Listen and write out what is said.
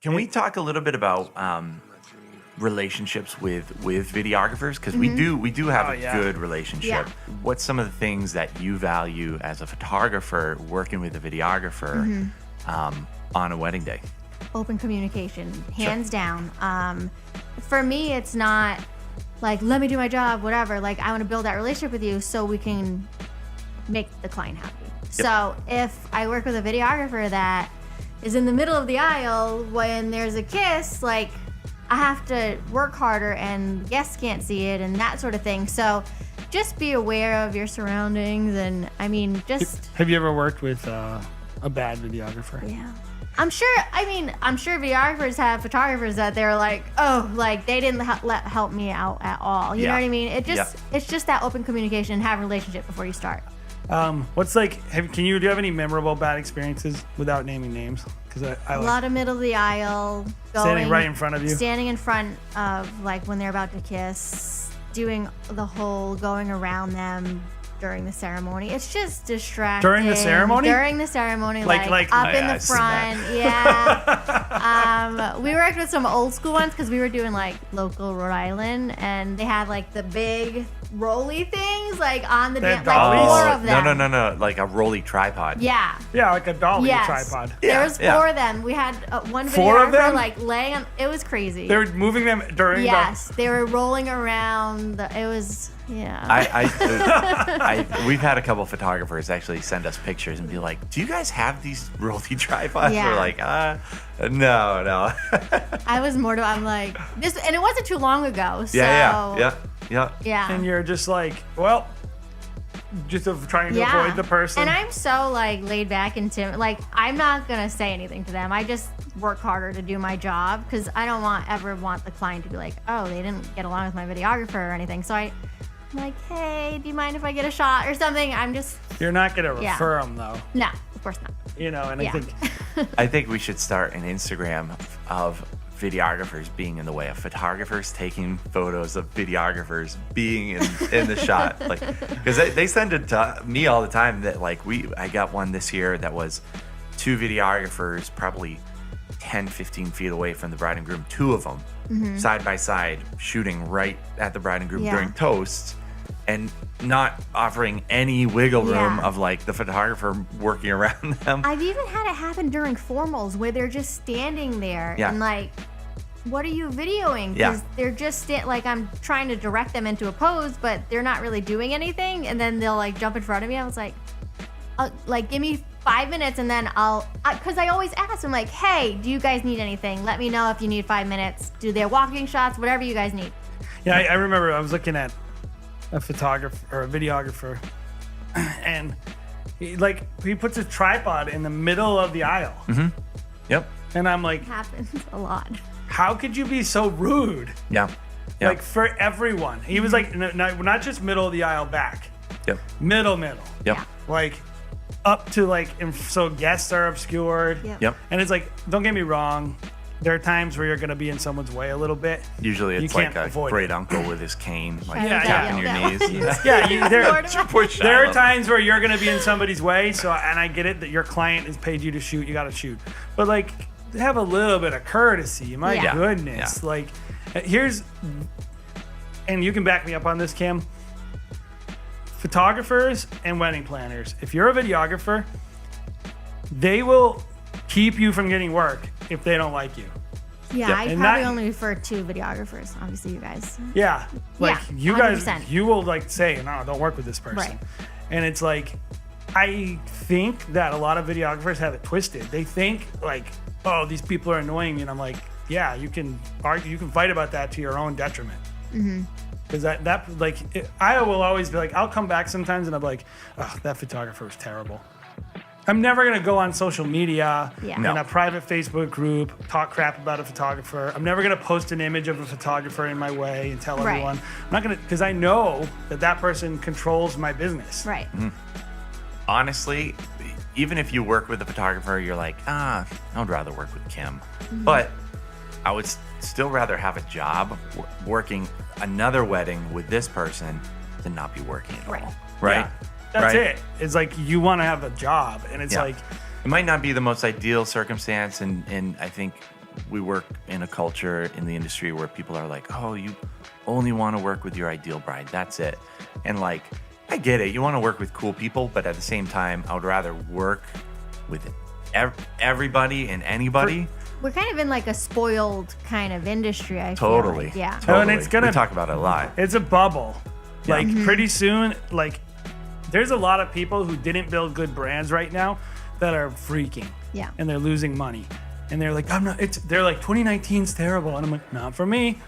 Can we talk a little bit about relationships with videographers? Because we do have a good relationship. Yeah. What's some of the things that you value as a photographer working with a videographer on a wedding day? Open communication, hands down. For me, it's not like, let me do my job, whatever. Like, I want to build that relationship with you so we can make the client happy. Yep. So if I work with a videographer that is in the middle of the aisle when there's a kiss, like, I have to work harder and guests can't see it and that sort of thing. So just be aware of your surroundings. And I mean, just... Have you ever worked with a bad videographer? Yeah. I'm sure videographers have photographers that they're like, oh, like they didn't help me out at all. You know what I mean? It's just that open communication and have a relationship before you start. What's like? Do you have any memorable bad experiences without naming names? Because a lot of middle of the aisle, standing right in front of you, standing in front of like when they're about to kiss, doing the whole going around them during the ceremony. It's just distracting. During the ceremony? During the ceremony, like up in the front. Yeah. We worked with some old school ones because we were doing like local Rhode Island, and they had like the big rolly things like on the dance, like 4 of them. No, like a rolly tripod. Yeah. Yeah, like a dolly tripod. There was 4 of them. We had one 4 of them? videographer like laying on. It was crazy. They were moving them during. Yes, they were rolling around. It was. Yeah. We've had a couple photographers actually send us pictures and be like, "Do you guys have these rolly tripods?" Yeah. We're like, no. I was mortified. I'm like this, and it wasn't too long ago. So Yeah. And you're just like, well, just trying to avoid the person. And I'm so like laid back and timid. Like I'm not gonna say anything to them. I just work harder to do my job because I don't ever want the client to be like, oh, they didn't get along with my videographer or anything. So I'm like, hey, do you mind if I get a shot or something? I'm just. You're not gonna refer them though. No, of course not. You know, and I think we should start an Instagram of videographers being in the way of photographers taking photos of videographers being in the shot, like because they send it to me all the time that like I got one this year that was 2 videographers probably 10-15 feet away from the bride and groom, 2 of them side by side shooting right at the bride and groom during toasts and not offering any wiggle room of like the photographer working around them. I've even had it happen during formals where they're just standing there and like, what are you videoing? Because they're just like, I'm trying to direct them into a pose, but they're not really doing anything. And then they'll like jump in front of me. I was like, give me 5 minutes and then because I always ask them like, hey, do you guys need anything? Let me know if you need 5 minutes. Do their walking shots, whatever you guys need. Yeah, I remember I was looking at a photographer or a videographer and he puts a tripod in the middle of the aisle. Yep. And I'm like, it happens a lot. How could you be so rude? Yeah. Like for everyone. He was like, not just middle of the aisle back. Yep. Middle. Yep. Yeah. Like up to like, so guests are obscured. Yep. And it's like, don't get me wrong. There are times where you're going to be in someone's way a little bit. Usually it's like a great uncle with his cane, like tapping your knees. There are times where you're going to be in somebody's way. So, and I get it that your client has paid you to shoot. You got to shoot. But like, have a little bit of courtesy. My goodness. Like, here's, and you can back me up on this, Kim. Photographers and wedding planners. If you're a videographer, they will keep you from getting work if they don't like you. Yeah, I probably only refer to videographers. Obviously, you guys. Yeah, like you 100%. guys, you will like say, no, don't work with this person. Right. And it's like, I think that a lot of videographers have it twisted. They think like, oh, these people are annoying me, and I'm like, yeah, you can argue, you can fight about that to your own detriment. Because I will always be like, I'll come back sometimes and I'm like, oh, that photographer was terrible. I'm never going to go on social media in a private Facebook group, talk crap about a photographer. I'm never going to post an image of a photographer in my way and tell everyone. I'm not going to, because I know that person controls my business. Right. Honestly, even if you work with a photographer, you're like, I would rather work with Kim. But I would still rather have a job working another wedding with this person than not be working at all. Right? Yeah. That's it. It's like you want to have a job, and it's like it might not be the most ideal circumstance, and I think we work in a culture in the industry where people are like, oh, you only want to work with your ideal bride. That's it. And like, I get it. You want to work with cool people, but at the same time, I would rather work with everybody and anybody. We're kind of in like a spoiled kind of industry, I Totally. feel like. Yeah. Totally. And it's gonna, we talk about it a lot. It's a bubble. Yeah. Like pretty soon, like there's a lot of people who didn't build good brands right now that are freaking. Yeah. And they're losing money. And they're like, they're like 2019's terrible. And I'm like, not for me.